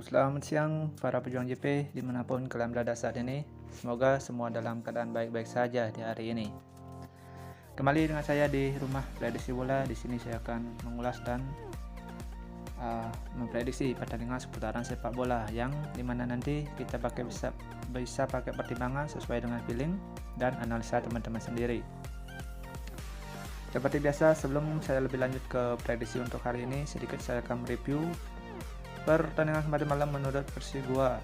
Selamat siang para pejuang JP dimanapun kalian berada saat ini. Semoga semua dalam keadaan baik-baik saja di hari ini. Kembali dengan saya di rumah prediksi bola. Di sini saya akan mengulas dan memprediksi pertandingan seputaran sepak bola yang dimana nanti kita bisa pakai pertimbangan sesuai dengan feeling dan analisa teman-teman sendiri. Seperti biasa, sebelum saya lebih lanjut ke prediksi untuk hari ini, sedikit saya akan mereview pertandingan kemarin malam menurut versi gua.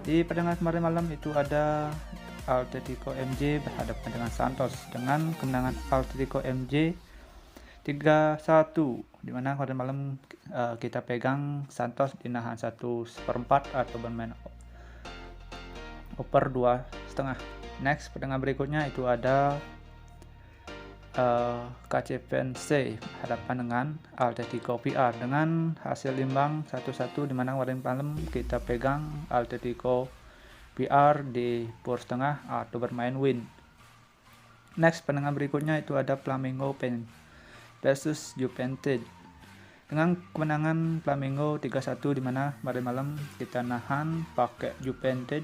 Di pertandingan kemarin malam itu ada Atletico MJ berhadapan dengan Santos dengan kemenangan Atletico MJ 3-1, dimana kemarin malam kita pegang Santos di nahan 1/4 atau bermain over 2,5. Next, pertandingan berikutnya itu ada KCPNC hadapan dengan Atletico PR dengan hasil imbang 1-1, dimana kemarin malam kita pegang Atletico PR di power setengah atau bermain win. Next, pertandingan berikutnya itu ada Flamengo versus Juventus dengan kemenangan Flamengo 3-1, dimana kemarin malam kita nahan pakai Juventus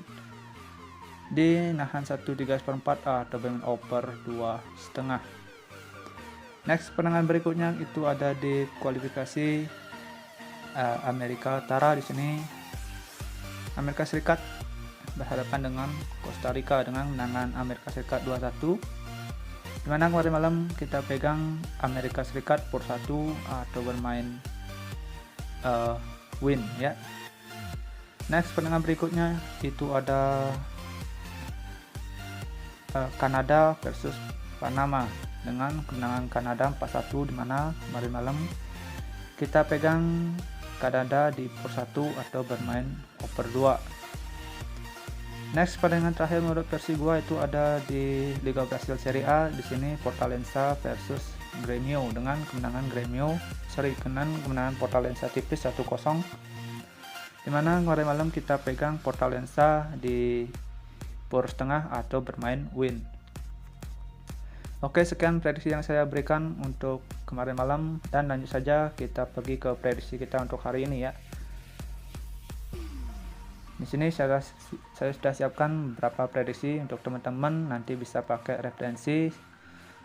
di nahan 1/3 atau bermain over 2,5. Next, pertandingan berikutnya itu ada di kualifikasi Amerika Utara. Di sini Amerika Serikat berhadapan dengan Costa Rica dengan menangan Amerika Serikat 2-1. Dimana kemarin malam kita pegang Amerika Serikat per 1 atau bermain win ya. Next, pertandingan berikutnya itu ada Kanada versus Panama dengan kemenangan Kanada 4-1, dimana kemarin malam kita pegang Kanada di per 1 atau bermain over 2. Next, pertandingan terakhir menurut versi gua itu ada di Liga Brasil Serie A. Di sini Fortaleza versus Grêmio dengan kemenangan kemenangan Fortaleza tipis 1-0, dimana kemarin malam kita pegang Fortaleza di power setengah atau bermain win. Oke, sekian prediksi yang saya berikan untuk kemarin malam, dan lanjut saja kita pergi ke prediksi kita untuk hari ini ya. Di sini saya sudah siapkan beberapa prediksi untuk teman-teman, nanti bisa pakai referensi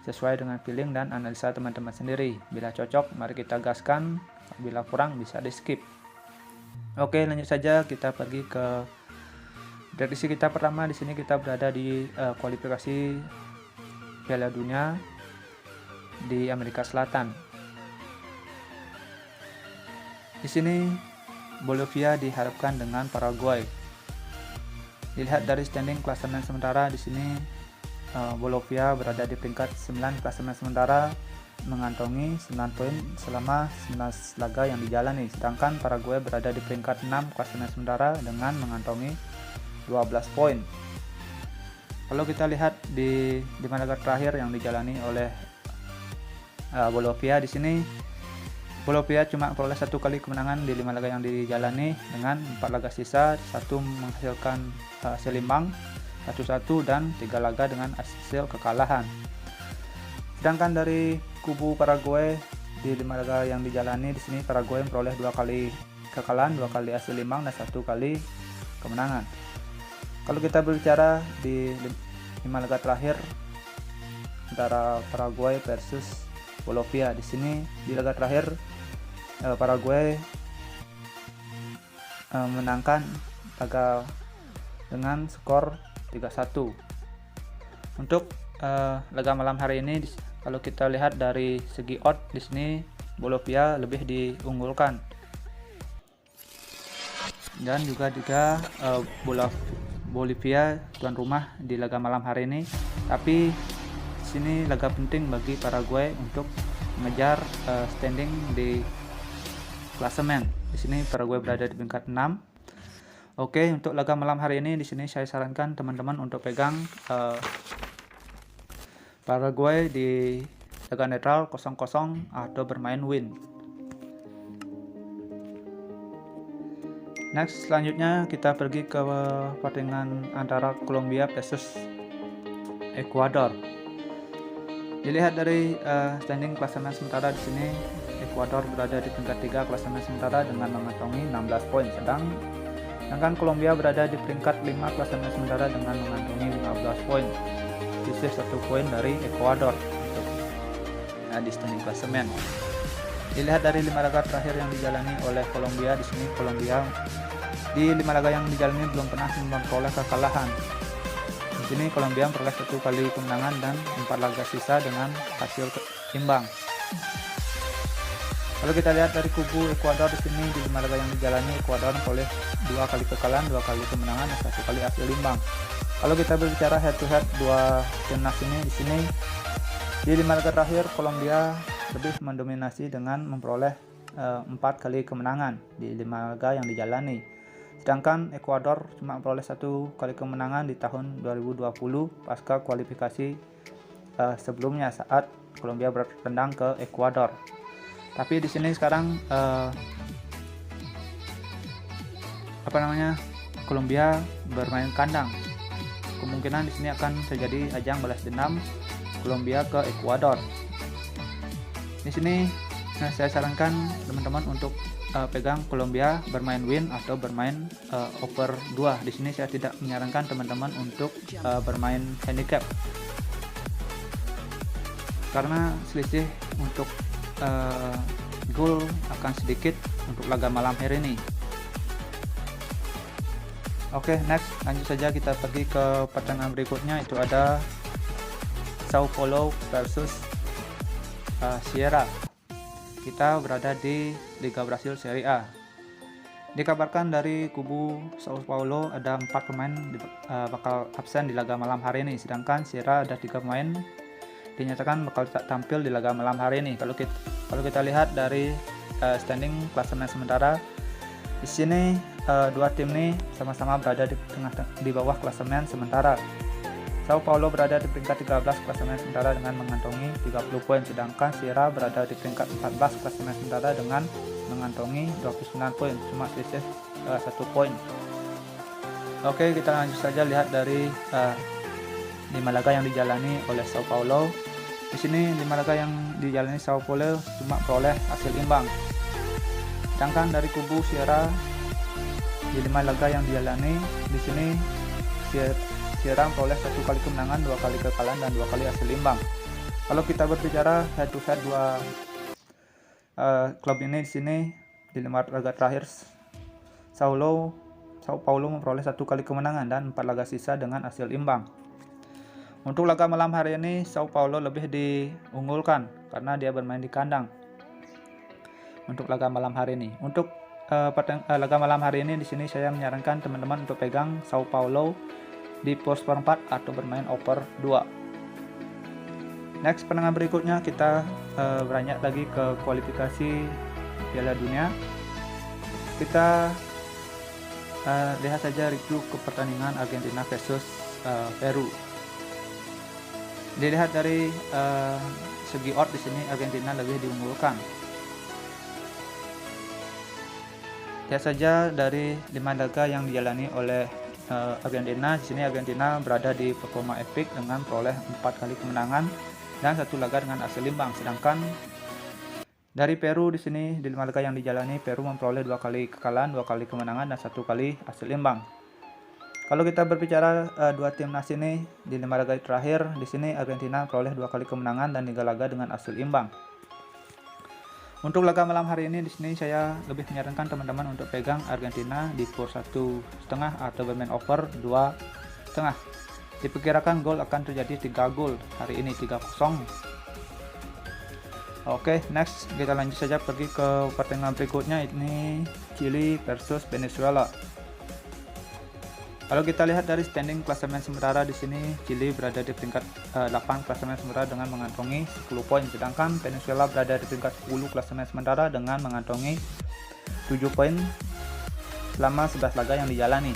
sesuai dengan feeling dan analisa teman-teman sendiri. Bila cocok, mari kita gaskan. Bila kurang, bisa di skip. Oke, lanjut saja kita pergi ke prediksi kita pertama. Di sini kita berada di kualifikasi Piala Dunia di Amerika Selatan. Di sini Bolivia dihadapkan dengan Paraguay. Dilihat dari standing klasemen sementara, di sini Bolivia berada di peringkat 9 klasemen sementara, mengantongi 9 poin selama 19 laga yang dijalani, sedangkan Paraguay berada di peringkat 6 klasemen sementara dengan mengantongi 12 poin. Kalau kita lihat di 5 laga terakhir yang dijalani oleh Bolivia, di sini Bolivia cuma memperoleh 1 kali kemenangan di 5 laga yang dijalani, dengan 4 laga sisa, 1 menghasilkan hasil imbang 1-1 dan 3 laga dengan hasil kekalahan. Sedangkan dari kubu Paraguay di 5 laga yang dijalani, di sini Paraguay memperoleh 2 kali kekalahan, 2 kali hasil imbang dan 1 kali kemenangan. Kalau kita berbicara di 5 laga terakhir antara Paraguay versus Bolivia, di sini di laga terakhir Paraguay menangkan laga dengan skor 3-1. Untuk laga malam hari ini, kalau kita lihat dari segi odds, di sini Bolivia lebih diunggulkan, dan juga Bolivia tuan rumah di laga malam hari ini. Tapi di sini laga penting bagi Paraguay untuk mengejar standing di klasemen. Di sini Paraguay berada di peringkat 6. Oke, untuk laga malam hari ini, di sini saya sarankan teman-teman untuk pegang Paraguay di laga netral 0-0 atau bermain win. Next, selanjutnya kita pergi ke pertandingan antara Kolombia versus Ekuador. Dilihat dari standing klasemen sementara, di sini Ekuador berada di peringkat 3 klasemen sementara dengan mengantongi 16 poin, sedangkan Kolombia berada di peringkat 5 klasemen sementara dengan mengantongi 15 poin, selisih 1 poin dari Ekuador di standing klasemen. Dilihat dari 5 laga terakhir yang dijalani oleh Kolombia, di sini Kolombia di 5 laga yang dijalani belum pernah memperoleh kekalahan. Di sini Kolombia memperoleh 1 kali kemenangan dan 4 laga sisa dengan hasil imbang. Kalau kita lihat dari kubu Ekuador, di sini di 5 laga yang dijalani Ekuador memperoleh 2 kali kekalahan, 2 kali kemenangan, dan 1 kali hasil imbang. Kalau kita berbicara head to head dua timnas ini, di sini di 5 laga terakhir Kolombia lebih mendominasi dengan memperoleh 4 kali kemenangan di 5 laga yang dijalani. Sedangkan Ekuador cuma memperoleh 1 kali kemenangan di tahun 2020 pasca kualifikasi sebelumnya saat Kolombia bertandang ke Ekuador. Tapi di sini sekarang Kolombia bermain kandang. Kemungkinan di sini akan terjadi ajang balas dendam Kolombia ke Ekuador. Di sini saya sarankan teman-teman untuk pegang Kolombia bermain win atau bermain over 2. Di sini saya tidak menyarankan teman-teman untuk bermain handicap karena selisih untuk gol akan sedikit untuk laga malam hari ini. Oke, next lanjut saja kita pergi ke pertandingan berikutnya, itu ada Sao Paulo versus Sierra. Kita berada di Liga Brasil Serie A. Dikabarkan dari kubu Sao Paulo ada 4 pemain bakal absen di laga malam hari ini, sedangkan Sierra ada 3 pemain dinyatakan bakal tak tampil di laga malam hari ini. Kalau kita lihat dari standing klasemen sementara, di sini dua tim ini sama-sama berada di bawah klasemen sementara. Sao Paulo berada di peringkat 13 klasemen sementara dengan mengantongi 30 poin, sedangkan Sierra berada di peringkat 14 klasemen sementara dengan mengantongi 29 poin, cuma selisih 1 poin. Oke, kita lanjut saja lihat dari 5 laga yang dijalani oleh Sao Paulo. Di sini 5 laga yang dijalani Sao Paulo cuma peroleh hasil imbang. Sedangkan dari kubu Sierra di 5 laga yang dijalani, di sini Sierra memperoleh 1 kali kemenangan, 2 kali kekalahan, dan 2 kali hasil imbang. Kalau kita berbicara head to head dua klub ini, di sini di 5 laga terakhir Sao Paulo memperoleh 1 kali kemenangan dan 4 laga sisa dengan hasil imbang. Untuk laga malam hari ini Sao Paulo lebih diunggulkan karena dia bermain di kandang. Untuk laga malam hari ini, laga malam hari ini di sini saya menyarankan teman-teman untuk pegang Sao Paulo di pos 4 atau bermain over 2. Next, pertandingan berikutnya kita beranjak lagi ke kualifikasi Piala Dunia. Kita lihat saja review ke pertandingan Argentina versus Peru. Dilihat dari segi odds, di sini Argentina lebih diunggulkan. Lihat saja dari 5 laga yang dijalani oleh Argentina. Di sini Argentina berada di performa epik dengan peroleh 4 kali kemenangan dan 1 laga dengan hasil imbang. Sedangkan dari Peru, di sini di 5 laga yang dijalani Peru memperoleh 2 kali kekalahan, 2 kali kemenangan, dan 1 kali hasil imbang. Kalau kita berbicara dua timnas ini di 5 laga terakhir, di sini Argentina memperoleh 2 kali kemenangan dan 3 laga dengan hasil imbang. Untuk laga malam hari ini di sini saya lebih menyarankan teman-teman untuk pegang Argentina di kurs 1,5 atau bermain over 2,5. Diperkirakan gol akan terjadi 3 gol hari ini, 3-0. Oke, next kita lanjut saja pergi ke pertandingan berikutnya, ini Chili versus Venezuela. Kalau kita lihat dari standing klasemen sementara, di sini Chili berada di peringkat 8 klasemen sementara dengan mengantongi 10 poin, sedangkan Venezuela berada di peringkat 10 klasemen sementara dengan mengantongi 7 poin selama 11 laga yang dijalani.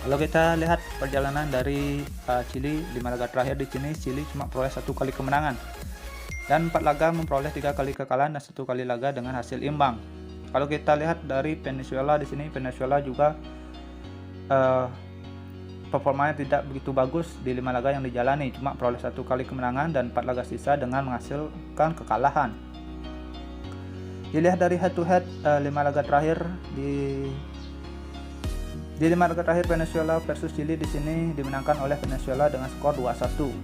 Kalau kita lihat perjalanan dari Chili 5 laga terakhir, di sini Chili cuma peroleh 1 kali kemenangan dan 4 laga memperoleh 3 kali kekalahan dan 1 kali laga dengan hasil imbang. Kalau kita lihat dari Venezuela, di sini Venezuela juga performanya tidak begitu bagus di 5 laga yang dijalani, cuma peroleh 1 kali kemenangan dan 4 laga sisa dengan menghasilkan kekalahan. Dilihat dari head to head 5 laga terakhir di 5 laga terakhir Venezuela versus Chili di sini dimenangkan oleh Venezuela dengan skor 2-1.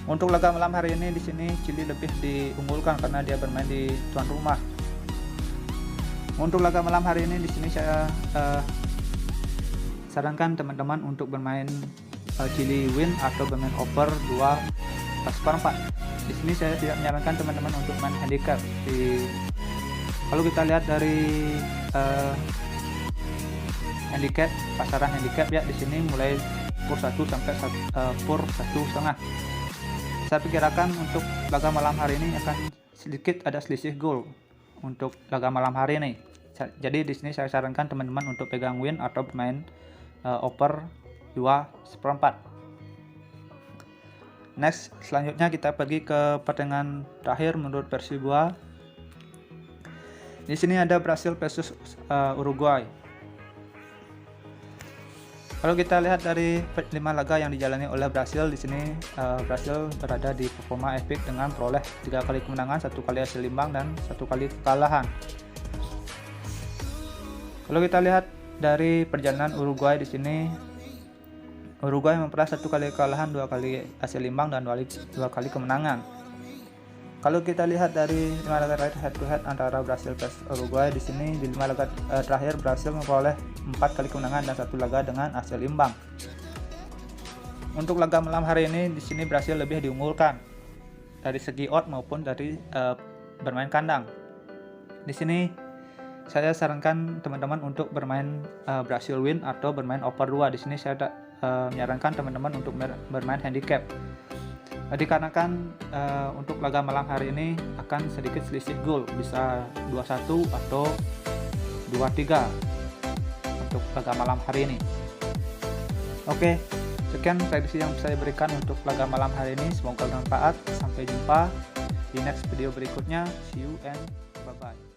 Untuk laga malam hari ini di sini Chili lebih diunggulkan karena dia bermain di tuan rumah. Untuk laga malam hari ini di sini saya sarankan teman-teman untuk bermain Chili win atau bermain over 2/4. Di sini saya tidak menyarankan teman-teman untuk main handicap. Kalau kita lihat dari handicap, pasaran handicap ya di sini mulai pur 1 sampai pur 1,5. Saya perkirakan untuk laga malam hari ini akan sedikit ada selisih gol untuk laga malam hari ini. Jadi di sini saya sarankan teman-teman untuk pegang win atau bermain over 2/4. Next, selanjutnya kita pergi ke pertandingan terakhir menurut versi gua. Di sini ada Brasil versus Uruguay. Kalau kita lihat dari 5 laga yang dijalani oleh Brasil di sini, Brasil berada di performa epic dengan peroleh 3 kali kemenangan, 1 kali hasil imbang dan 1 kali kekalahan. Kalau kita lihat dari perjalanan Uruguay di sini, Uruguay memperoleh 1 kali kekalahan, 2 kali hasil imbang dan 2 kali kemenangan. Kalau kita lihat dari 5 laga terakhir head to head antara Brasil versus Uruguay di sini, di 5 laga terakhir Brasil memperoleh 4 kali kemenangan dan 1 laga dengan hasil imbang. Untuk laga malam hari ini di sini Brasil lebih diunggulkan dari segi odds maupun dari bermain kandang. Di sini saya sarankan teman-teman untuk bermain Brasil win atau bermain over 2. Di sini saya menyarankan teman-teman untuk bermain handicap. Dikarenakan untuk laga malam hari ini akan sedikit selisih gol, bisa 2-1 atau 2-3 untuk laga malam hari ini. Oke, sekian prediksi yang saya berikan untuk laga malam hari ini. Semoga bermanfaat. Sampai jumpa di next video berikutnya. See you and bye-bye.